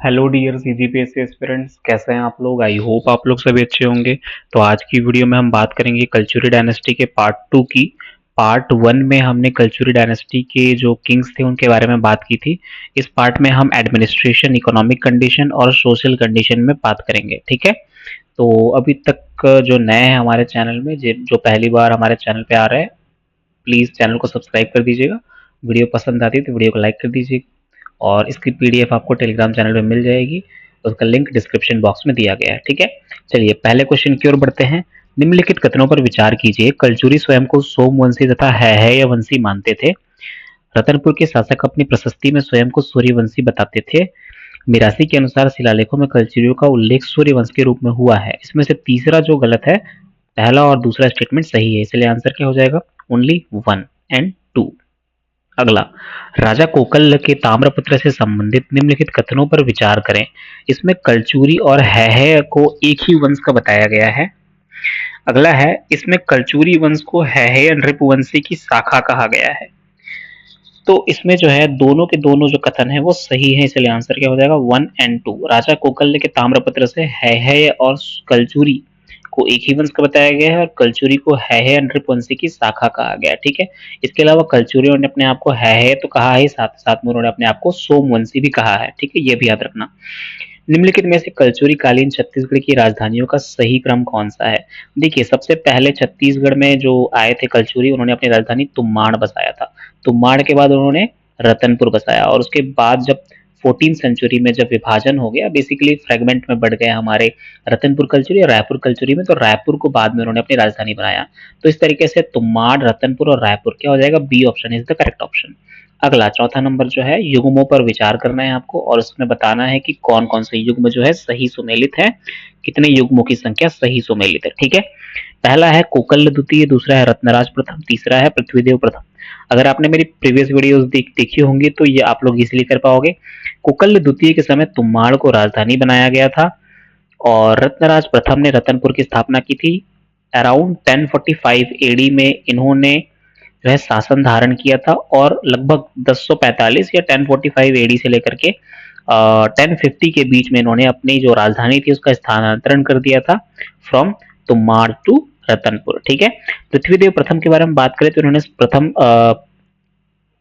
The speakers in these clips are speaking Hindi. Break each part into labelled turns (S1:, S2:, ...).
S1: हेलो डियर सीजीपीएससी एस्पिरेंट्स, कैसे हैं आप लोग। आई होप आप लोग सभी अच्छे होंगे। तो आज की वीडियो में हम बात करेंगे कल्चुरी डायनेस्टी के पार्ट टू की। पार्ट वन में हमने कल्चुरी डायनेस्टी के जो किंग्स थे उनके बारे में बात की थी। इस पार्ट में हम एडमिनिस्ट्रेशन, इकोनॉमिक कंडीशन और सोशल कंडीशन में बात करेंगे, ठीक है। तो अभी तक जो नए हैं हमारे चैनल में, जो पहली बार हमारे चैनल पे आ रहे हैं, प्लीज़ चैनल को सब्सक्राइब कर दीजिएगा। वीडियो पसंद आती है तो वीडियो को लाइक कर दीजिए और इसकी पीडीएफ आपको टेलीग्राम चैनल में मिल जाएगी। उसका लिंक डिस्क्रिप्शन बॉक्स में दिया गया है, ठीक है। चलिए पहले क्वेश्चन की ओर बढ़ते हैं। निम्नलिखित कथनों पर विचार कीजिए। कलचुरी स्वयं को सोमवंशी तथा है या वंशी मानते थे। रतनपुर के शासक अपनी प्रशस्ति में स्वयं को सूर्यवंशी बताते थे। मिरासी के अनुसार शिलालेखों में कलचुरियों का उल्लेख सूर्यवंश के रूप में हुआ है। इसमें से तीसरा जो गलत है, पहला और दूसरा स्टेटमेंट सही है, इसलिए आंसर क्या हो जाएगा, ओनली 1 एंड 2। अगला, राजा कोकल के ताम्रपत्र से संबंधित निम्नलिखित कथनों पर विचार करें। इसमें कलचुरी और है को एक ही वंश का बताया गया है। अगला है, इसमें कलचुरी वंश को है नृपवंशी की शाखा कहा गया है। तो इसमें जो है दोनों के दोनों जो कथन है वो सही है, इसलिए आंसर क्या हो जाएगा, 1 एंड 2। राजा कोकल्य के ताम्रपत्र से है और कलचुरी को एक ही वंश का बताया गया है और कलचुरी को है नृपवंशी की शाखा कहा गया है, ठीक है। इसके अलावा कलचुरियों ने अपने आप को है तो कहा है, साथ साथ में उन्होंने अपने आप को सोमवंशी भी कहा है, ठीक है, ये भी याद रखना। निम्नलिखित में से कलचुरी कालीन छत्तीसगढ़ की राजधानियों का सही क्रम कौन सा है। देखिए, सबसे पहले छत्तीसगढ़ में जो आए थे कलचुरी, उन्होंने अपनी राजधानी तुम्माड़ बसाया था। तुम्माड़ के बाद उन्होंने रतनपुर बसाया और उसके बाद जब 14 सेंचुरी में जब विभाजन हो गया, बेसिकली फ्रेगमेंट में बढ़ गया हमारे रतनपुर कलचुरी और रायपुर कलचुरी में, तो रायपुर को बाद में उन्होंने अपनी राजधानी बनाया। तो इस तरीके से तुम्माड़, रतनपुर और रायपुर क्या हो जाएगा, B option is the correct option. अगला चौथा नंबर जो है, युग्मों पर विचार करना है आपको और उसमें बताना है कि कौन कौन से युग्म जो है सही सुमेलित है, कितने युग्मों की संख्या सही सुमेलित है, ठीक है। पहला है कोकल्य द्वितीय, दूसरा है रत्नराज प्रथम, तीसरा है पृथ्वीदेव प्रथम। अगर आपने मेरी प्रीवियस वीडियोस देखी होंगी तो ये आप लोग इजिली कर पाओगे। कोकल्य द्वितीय के समय तुम्माड़ को राजधानी बनाया गया था और रत्नराज प्रथम ने रतनपुर की स्थापना की थी। अराउंड 1045 एडी में इन्होंने वह शासन धारण किया था और लगभग 1045 या 1045 एडी से लेकर के 1050 के बीच में इन्होंने अपनी जो राजधानी थी उसका स्थानांतरण कर दिया था फ्रॉम तुम्माड़ टू रतनपुर, ठीक है। पृथ्वीदेव प्रथम के बारे में बात करें तो इन्होंने प्रथम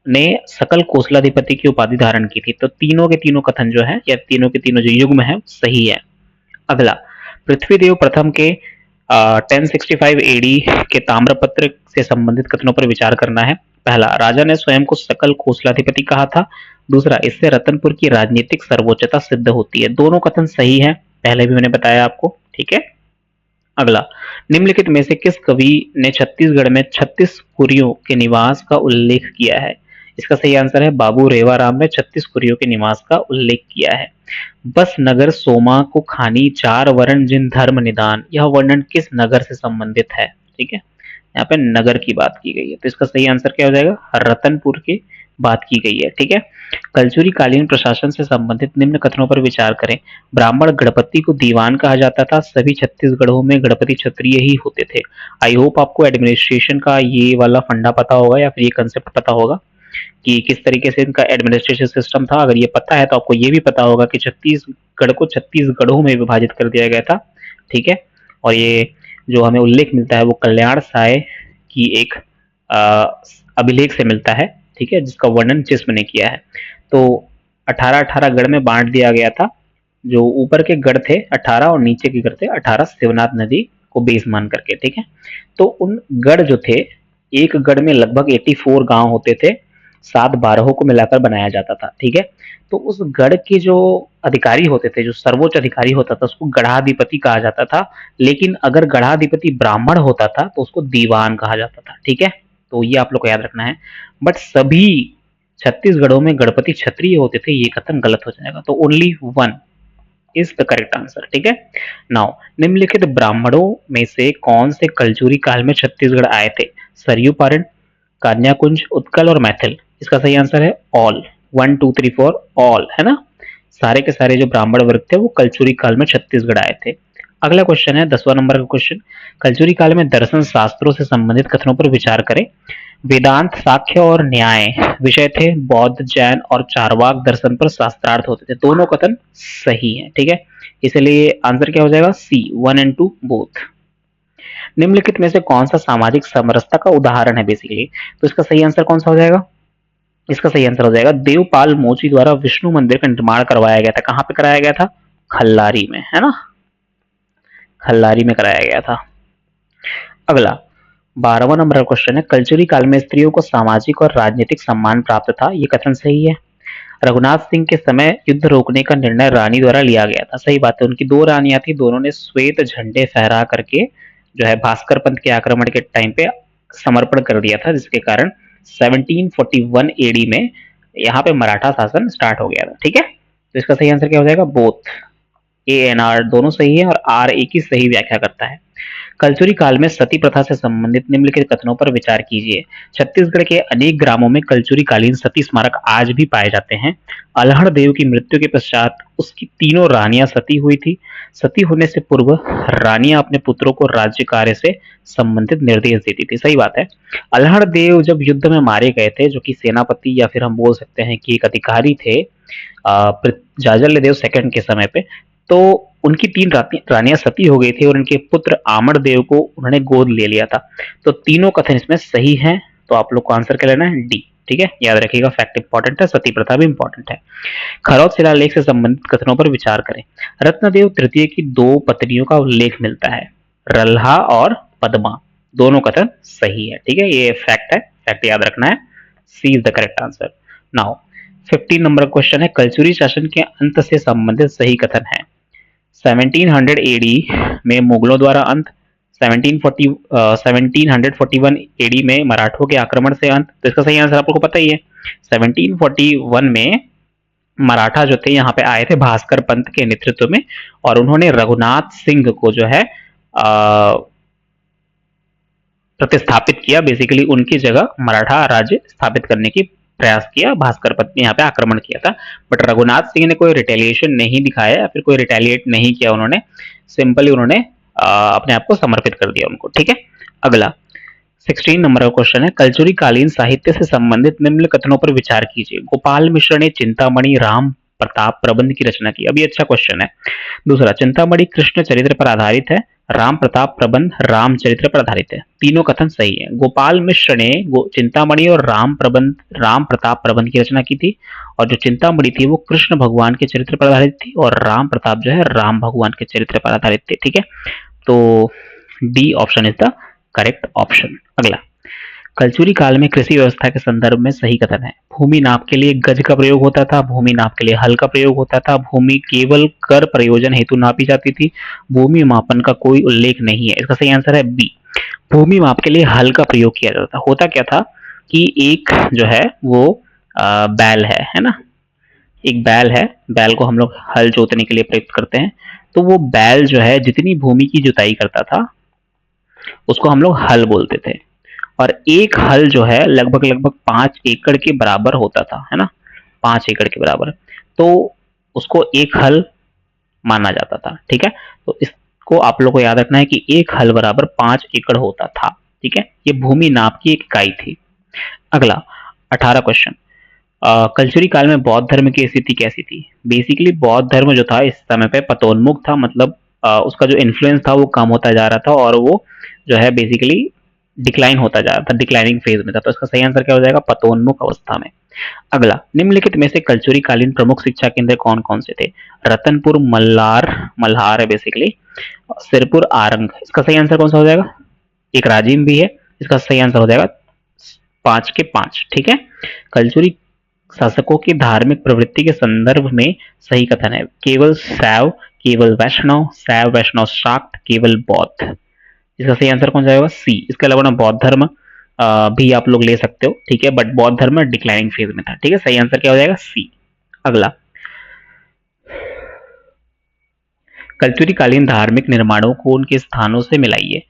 S1: ने सकल कोसलाधिपति की उपाधि धारण की थी। तो तीनों के तीनों कथन जो है या तीनों के तीनों जो युग्म है सही है। अगला, पृथ्वीदेव प्रथम के 1065 एडी के ताम्रपत्र से संबंधित कथनों पर विचार करना है। पहला, राजा ने स्वयं को सकल कोसलाधिपति कहा था। दूसरा, इससे रतनपुर की राजनीतिक सर्वोच्चता सिद्ध होती है। दोनों कथन सही है, पहले भी मैंने बताया आपको, ठीक है। अगला, निम्नलिखित में से किस कवि ने छत्तीसगढ़ में 36 कुरियों के निवास का उल्लेख किया है। इसका सही आंसर है बाबू रेवाराम ने 36 कुरियों के निवास का उल्लेख किया है। बस नगर सोमा को खानी, चार वर्ण जिन धर्म निदान, यह वर्णन किस नगर से संबंधित है, ठीक है। यहाँ पे नगर की बात की गई है, तो इसका सही आंसर क्या हो जाएगा, रतनपुर की बात की गई है, ठीक है। कलचुरी कालीन प्रशासन से संबंधित निम्न कथनों पर विचार करें। ब्राह्मण गणपति को दीवान कहा जाता था। सभी छत्तीसगढ़ों में गणपति क्षत्रिय ही होते थे। आई होप आपको एडमिनिस्ट्रेशन का ये वाला फंडा पता होगा या फिर ये कंसेप्ट पता होगा कि किस तरीके से इनका एडमिनिस्ट्रेशन सिस्टम था। अगर ये पता है तो आपको ये भी पता होगा कि छत्तीसगढ़ को 36 गढ़ों में विभाजित कर दिया गया था, ठीक है। और ये जो हमें उल्लेख मिलता है वो कल्याण साय की एक अभिलेख से मिलता है, ठीक है, जिसका वर्णन जिस्म ने किया है। तो 18-18 गढ़ में बांट दिया गया था। जो ऊपर के गढ़ थे 18 और नीचे के गढ़ थे 18, शिवनाथ नदी को बेस मान करके, ठीक है। तो उन गढ़ जो थे, एक गढ़ में लगभग 84 गांव होते थे, 7 बारहों को मिलाकर बनाया जाता था, ठीक है। तो उस गढ़ के जो अधिकारी होते थे, जो सर्वोच्च अधिकारी होता था, उसको गढ़ाधिपति कहा जाता था। लेकिन अगर गढ़ाधिपति ब्राह्मण होता था तो उसको दीवान कहा जाता था, ठीक है। तो ये आप लोग को याद रखना है। बट सभी छत्तीसगढ़ों में गणपति क्षत्रिय होते थे, ये कथन गलत हो जाएगा। तो only 1 is the correct answer, ठीक है। नाउ, निम्नलिखित ब्राह्मणों में से कौन से कलचुरी काल में छत्तीसगढ़ आए थे। सरयू पारण, कन्याकुंज, उत्कल और मैथिल। इसका सही आंसर है ऑल। 1 2 3 4 ऑल, है ना। सारे के सारे जो ब्राह्मण वर्ग थे वो कलचुरी काल में छत्तीसगढ़ आए थे। अगला क्वेश्चन है 10वां नंबर का क्वेश्चन, कलचुरी काल में दर्शन शास्त्रों से संबंधित कथनों पर विचार करें। वेदांत, साख्य और न्याय विषय थे। बौद्ध, जैन और चारवाक दर्शन पर शास्त्रार्थ होते थे। दोनों कथन सही है, ठीक है। इसलिए आंसर क्या हो जाएगा? सी, 1 एंड 2 बोथ। निम्नलिखित में से कौन सा सामाजिक समरसता का उदाहरण है बेसिकली? तो इसका सही आंसर कौन सा हो जाएगा? इसका सही आंसर हो जाएगा देवपाल मोची द्वारा विष्णु मंदिर का निर्माण करवाया गया था। कहां पे कराया गया था? खल्लारी में, है ना, खल्लारी में कराया गया था। अगला 12वां नंबर का क्वेश्चन है, कलचुरी काल में स्त्रियों को सामाजिक और राजनीतिक सम्मान प्राप्त था। ये कथन सही है। रघुनाथ सिंह के समय युद्ध रोकने का निर्णय रानी द्वारा लिया गया था। सही बात है। उनकी दो रानियां थी, दोनों ने श्वेत झंडे फहरा करके जो है भास्कर पंत के आक्रमण के टाइम पे समर्पण कर दिया था, जिसके कारण 1741 एडी में यहाँ पे मराठा शासन स्टार्ट हो गया था, ठीक है। तो इसका सही आंसर क्या हो जाएगा? बोथ। ए एन आर दोनों सही है और आर ए की सही व्याख्या करता है। कलचुरी काल में सती प्रथा से संबंधित निम्नलिखित कथनों पर विचार कीजिए। छत्तीसगढ़ के अनेक ग्रामों में कलचुरी कालीन सती स्मारक आज भी पाए जाते हैं। अल्हड़ देव की मृत्यु के पश्चात उसकी तीनों रानियां सती हुई थी। सती होने से पूर्व रानियां अपने पुत्रों को राज्य कार्य से संबंधित निर्देश देती थी। सही बात है। अल्हड़ देव जब युद्ध में मारे गए थे, जो कि सेनापति या फिर हम बोल सकते हैं कि एक अधिकारी थे जाजल्य देव सेकंड के समय पे, तो उनकी तीन रानियां सती हो गई थी और उनके पुत्र आमर देव को उन्होंने गोद ले लिया था। तो तीनों कथन इसमें सही हैं। तो आप लोग को आंसर क्या लेना है? डी, ठीक है। याद रखिएगा, फैक्ट इंपॉर्टेंट है, सती प्रथा भी इंपॉर्टेंट है। खरौद शिलालेख से संबंधित कथनों पर विचार करें। रत्नदेव तृतीय की दो पत्नियों का उल्लेख मिलता है, रल्हा और पद्मा। दोनों कथन सही है, ठीक है। ये फैक्ट है, फैक्ट याद रखना है। C is the correct answer. Now 15 number question है, कलचुरी शासन के अंत से संबंधित सही कथन है। 1700 एडी में मुगलों द्वारा अंत, 1741 एडी में मराठों के आक्रमण से अंत। तो इसका सही आंसर आप लोगों को पता ही है। 1741 में मराठा जो थे यहाँ पे आए थे भास्कर पंत के नेतृत्व में, और उन्होंने रघुनाथ सिंह को जो है प्रतिस्थापित किया। बेसिकली उनकी जगह मराठा राज्य स्थापित करने की प्रयास किया। भास्कर पंत ने यहाँ पे आक्रमण किया था, बट रघुनाथ सिंह ने कोई रिटेलिएशन नहीं दिखाया या फिर कोई रिटेलिएट नहीं किया। उन्होंने सिंपली उन्होंने अपने आप को समर्पित कर दिया उनको, ठीक है। अगला 16 नंबर का क्वेश्चन है, कलचुरी कालीन साहित्य से संबंधित निम्न कथनों पर विचार कीजिए। गोपाल मिश्र ने चिंतामणि राम प्रताप प्रबंध की रचना की। अभी अच्छा क्वेश्चन है। दूसरा, चिंतामणि कृष्ण चरित्र पर आधारित है। राम प्रताप प्रबंध रामचरित्र पर आधारित है। तीनों कथन सही है। गोपाल मिश्र ने चिंतामणि और राम प्रताप प्रबंध की रचना की थी, और जो चिंतामणि थी वो कृष्ण भगवान के चरित्र पर आधारित थी, और राम प्रताप जो है राम भगवान के चरित्र पर आधारित थे, ठीक है। तो D option is the correct option. अगला, कलचुरी काल में कृषि व्यवस्था के संदर्भ में सही कथन है। भूमि नाप के लिए गज का प्रयोग होता था, भूमि नाप के लिए हल का प्रयोग होता था, भूमि केवल कर प्रयोजन हेतु नापी जाती थी, भूमि मापन का कोई उल्लेख नहीं है। इसका सही आंसर है बी, भूमि माप के लिए हल का प्रयोग किया जाता था। होता क्या था कि एक जो है वो बैल है ना, एक बैल है, बैल को हम लोग हल जोतने के लिए प्रयुक्त करते हैं। तो वो बैल जो है जितनी भूमि की जुताई करता था उसको हम लोग हल बोलते थे, और एक हल जो है लगभग 5 एकड़ के बराबर होता था, है ना, 5 एकड़ के बराबर। तो उसको एक हल माना जाता था, ठीक है। तो इसको आप लोग को याद रखना है कि एक हल बराबर 5 एकड़ होता था, ठीक है। ये भूमि नाप की एक इकाई थी। अगला 18 क्वेश्चन, कलचुरी काल में बौद्ध धर्म की स्थिति कैसी थी? बेसिकली बौद्ध धर्म जो था इस समय पे पतोन्मुख था, मतलब उसका जो इन्फ्लुएंस था वो कम होता जा रहा था, और वो जो है बेसिकली डिक्लाइन होता जा रहा था, डिक्लाइनिंग फेज में था। तो इसका सही आंसर क्या हो जाएगा? पतोन्मुख अवस्था में। अगला, निम्नलिखित में से कलचुरी कालीन प्रमुख शिक्षा केंद्र कौन कौन से थे? रतनपुर, मल्हार है बेसिकली, सिरपुर, आरंग। इसका सही आंसर कौन सा हो जाएगा? एक राजिम भी है। इसका सही आंसर हो जाएगा 5 के 5, ठीक है। कलचुरी शासकों की धार्मिक प्रवृत्ति के संदर्भ में सही कथन है। केवल शैव, केवल वैष्णव, शैव वैष्णव शाक्त, केवल बौद्ध। इसका सही आंसर कौन जाएगा? सी। इसके अलावा बौद्ध धर्म भी आप लोग ले सकते हो, ठीक है, बट बौद्ध धर्म डिक्लाइनिंग फेज में था, ठीक है। सही आंसर क्या हो जाएगा? सी। अगला, कलचुरी कालीन धार्मिक निर्माणों को उनके स्थानों से मिलाइए।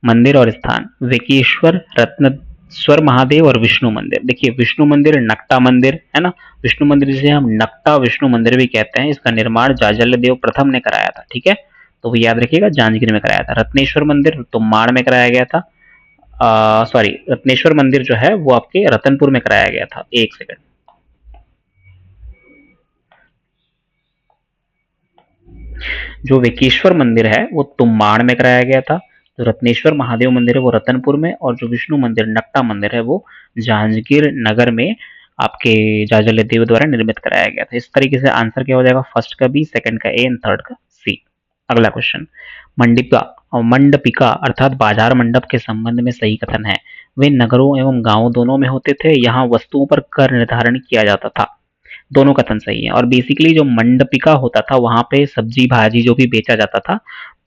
S1: मंदिर और स्थान, वेकेश्वर, रत्नेश्वर महादेव और विष्णु मंदिर। देखिए, विष्णु मंदिर नकटा मंदिर है ना, विष्णु मंदिर जिसे हम नकटा विष्णु मंदिर भी कहते हैं, इसका निर्माण जाजल्य देव प्रथम ने कराया था, ठीक है। तो वो याद रखिएगा जांजगीर में कराया था। रत्नेश्वर मंदिर तुम्बाड़ में कराया गया था। सॉरी, रत्नेश्वर मंदिर जो है वो आपके रतनपुर में कराया गया था। एक सेकंड। जो वेकेश्वर मंदिर है वो तुम्बाड़ में कराया गया था। जो रत्नेश्वर महादेव मंदिर है वो रतनपुर में, और जो विष्णु मंदिर नक्टा मंदिर है वो जांजगीर नगर में आपके जाजल देव द्वारा निर्मित कराया गया था। इस तरीके से आंसर क्या हो जाएगा, फर्स्ट का बी, सेकंड का ए एंड थर्ड का सी। अगला क्वेश्चन, मंडिपा और मंडपिका अर्थात बाजार मंडप के संबंध में सही कथन है। वे नगरों एवं गांवों दोनों में होते थे। यहाँ वस्तुओं पर कर निर्धारण किया जाता था। दोनों कथन सही है। और बेसिकली जो मंडपिका होता था वहां पे सब्जी भाजी जो भी बेचा जाता था,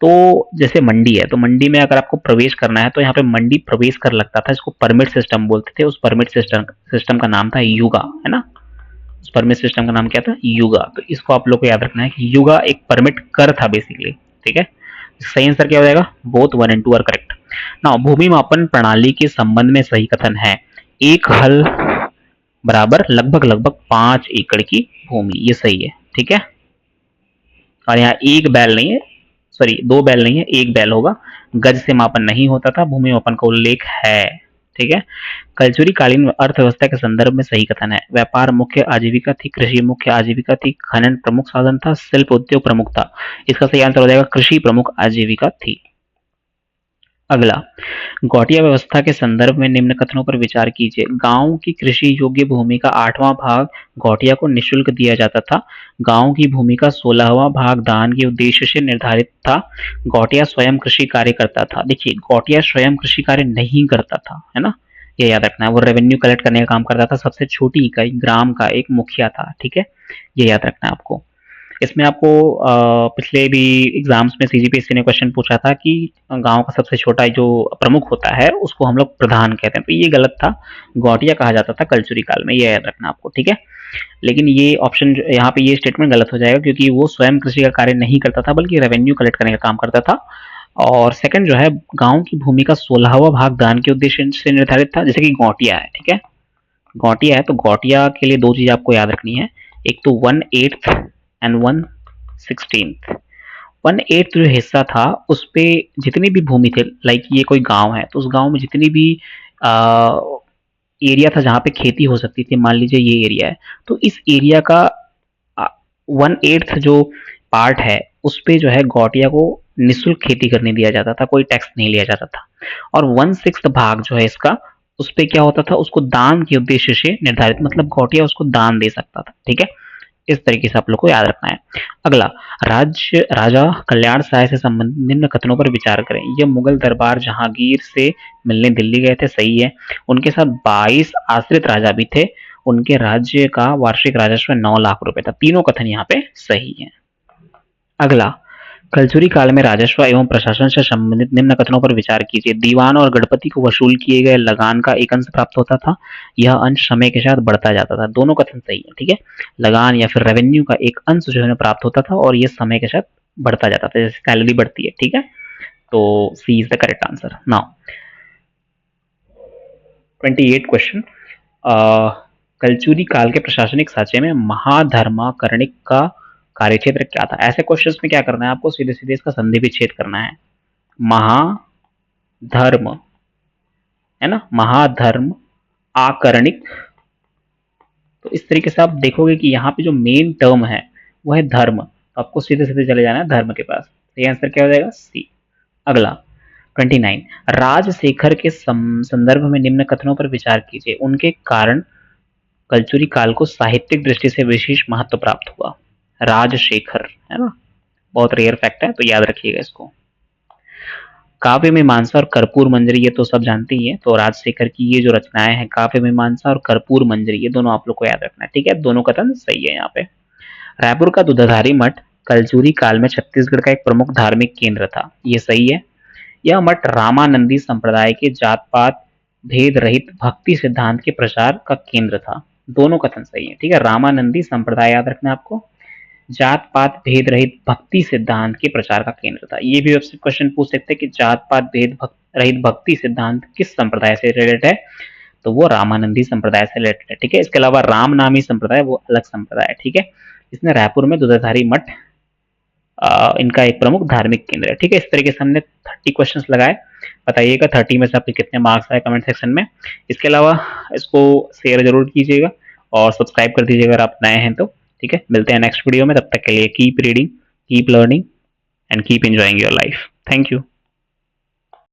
S1: तो जैसे मंडी है तो मंडी में अगर आपको प्रवेश करना है तो यहाँ पे मंडी प्रवेश कर लगता था। इसको परमिट सिस्टम बोलते थे। उस परमिट सिस्टम का नाम था युगा, है ना। उस परमिट सिस्टम का नाम क्या था, युगा। तो इसको आप लोग को याद रखना है कि युगा एक परमिट कर था बेसिकली। ठीक है, सही आंसर क्या हो जाएगा, बोथ 1 and 2 आर करेक्ट। ना भूमि मापन प्रणाली के संबंध में सही कथन है। एक हल बराबर लगभग लगभग 5 एकड़ की भूमि, ये सही है। ठीक है, और यहाँ एक बैल नहीं है, सॉरी 2 बैल नहीं है, एक बैल होगा। गज से मापन नहीं होता था, भूमि मापन का उल्लेख है। ठीक है, कलचुरी कालीन अर्थव्यवस्था के संदर्भ में सही कथन है। व्यापार मुख्य आजीविका थी, कृषि मुख्य आजीविका थी, खनन प्रमुख साधन था, शिल्प उद्योग प्रमुख था। इसका सही आंसर हो जाएगा कृषि प्रमुख आजीविका थी। अगला, गौटिया व्यवस्था के संदर्भ में निम्न कथनों पर विचार कीजिए। गांव की कृषि योग्य भूमि का 8वां भाग गौटिया को निःशुल्क दिया जाता था। गांव की भूमि का 16वां भाग दान के उद्देश्य से निर्धारित था। गौटिया स्वयं कृषि कार्य करता था। देखिए, गौटिया स्वयं कृषि कार्य नहीं करता था, है ना, ये याद रखना है। वो रेवेन्यू कलेक्ट करने का काम करता था। सबसे छोटी इकाई ग्राम का एक मुखिया था। ठीक है, ये याद रखना है आपको। इसमें आपको पिछले भी एग्जाम्स में सीजीपीएससी ने क्वेश्चन पूछा था कि गांव का सबसे छोटा जो प्रमुख होता है उसको हम लोग प्रधान कहते हैं, तो ये गलत था। गौटिया कहा जाता था कलचुरी काल में, ये याद रखना आपको। ठीक है, लेकिन ये ऑप्शन यहाँ पे ये स्टेटमेंट गलत हो जाएगा क्योंकि वो स्वयं कृषि का कार्य नहीं करता था बल्कि रेवेन्यू कलेक्ट करने का काम करता था। और सेकंड जो है, गांव की भूमि का 16वां भाग दान के उद्देश्य से निर्धारित था, जैसे कि गौटिया है। ठीक है, गौटिया है तो गौटिया के लिए 2 चीज आपको याद रखनी है। एक तो 1/8 एंड 1/16। 1/8 जो हिस्सा था उस पे जितनी भी भूमि थे, लाइक ये कोई गांव है तो उस गांव में जितनी भी एरिया था जहाँ पे खेती हो सकती थी, मान लीजिए ये एरिया है, तो इस एरिया का 1/8 जो पार्ट है उस पे जो है गौटिया को निःशुल्क खेती करने दिया जाता था, कोई टैक्स नहीं लिया जाता था। और 1/6 भाग जो है इसका, उस पे क्या होता था, उसको दान के उद्देश्य से निर्धारित, मतलब गौटिया उसको दान दे सकता था। ठीक है, इस तरीके से आप लोग को याद रखना है। अगला, राज्य राजा कल्याण सहाय से संबंधित निम्न कथनों पर विचार करें। ये मुगल दरबार जहांगीर से मिलने दिल्ली गए थे, सही है। उनके साथ 22 आश्रित राजा भी थे। उनके राज्य का वार्षिक राजस्व 9 लाख रुपए था। तीनों कथन यहाँ पे सही है। अगला, कलचुरी काल में राजस्व एवं प्रशासन से संबंधित निम्न कथनों पर विचार कीजिए। दीवान और गणपति को वसूल किए गए लगान का एक अंश प्राप्त होता था। यह अंश समय के साथ बढ़ता जाता था। दोनों कथन सही है। ठीक है, लगान या फिर रेवेन्यू का एक अंश जो है प्राप्त होता था और यह समय के साथ बढ़ता जाता था, जैसे सैलरी बढ़ती है। ठीक है, तो C is the correct answer. Now 28 question, Kalachuri काल के प्रशासनिक साक्ष्य में महाधर्माकरणिक का कार्यक्षेत्र क्या था। ऐसे क्वेश्चंस में क्या करना है आपको, सीधे सीधे इसका संधि विच्छेद करना है। महाधर्म, है ना, महाधर्म आकरणिक। तो इस तरीके से आप देखोगे कि यहाँ पे जो मेन टर्म है वो है धर्म, तो आपको सीधे सीधे चले जाना है धर्म के पास। सही आंसर क्या हो जाएगा, सी। अगला 29, राजशेखर के संदर्भ में निम्न कथनों पर विचार कीजिए। उनके कारण कलचुरी काल को साहित्यिक दृष्टि से विशेष महत्व प्राप्त हुआ। राजशेखर, है ना, बहुत रेयर फैक्ट है तो याद रखिएगा इसको। काव्य मीमांसा और कर्पूर मंजरी, ये तो सब जानते ही है। तो राजशेखर की ये जो रचनाएं हैं काव्य मीमांसा और कर्पूर मंजरी, ये दोनों आप लोग को याद रखना है। ठीक है, दोनों कथन सही है यहाँ पे। रायपुर का दूधाधारी मठ कलचुरी काल में छत्तीसगढ़ का एक प्रमुख धार्मिक केंद्र था, ये सही है। यह मठ रामानंदी संप्रदाय के जात पात भेद रहित भक्ति सिद्धांत के प्रचार का केंद्र था। दोनों कथन सही है। ठीक है, रामानंदी संप्रदाय याद रखना है आपको, जात पात भेद रहित भक्ति सिद्धांत के प्रचार का केंद्र था। ये भी आपसे क्वेश्चन पूछ सकते हैं कि जात पात भेद रहित भक्ति सिद्धांत किस संप्रदाय से रिलेटेड है, तो वो रामानंदी संप्रदाय से रिलेटेड है। ठीक है, इसके अलावा राम नामी संप्रदाय वो अलग संप्रदाय है। ठीक है, इसने रायपुर में दूधाधारी मठ इनका एक प्रमुख धार्मिक केंद्र है। ठीक है, इस तरीके से हमने 30 क्वेश्चंस लगाए। बताइएगा 30 में से आपके कितने मार्क्स आए कमेंट सेक्शन में। इसके अलावा इसको शेयर जरूर कीजिएगा और सब्सक्राइब कर दीजिएगा अगर आप नए हैं तो। ठीक है, मिलते हैं नेक्स्ट वीडियो में, तब तक के लिए keep reading, keep learning and keep enjoying your life. Thank you.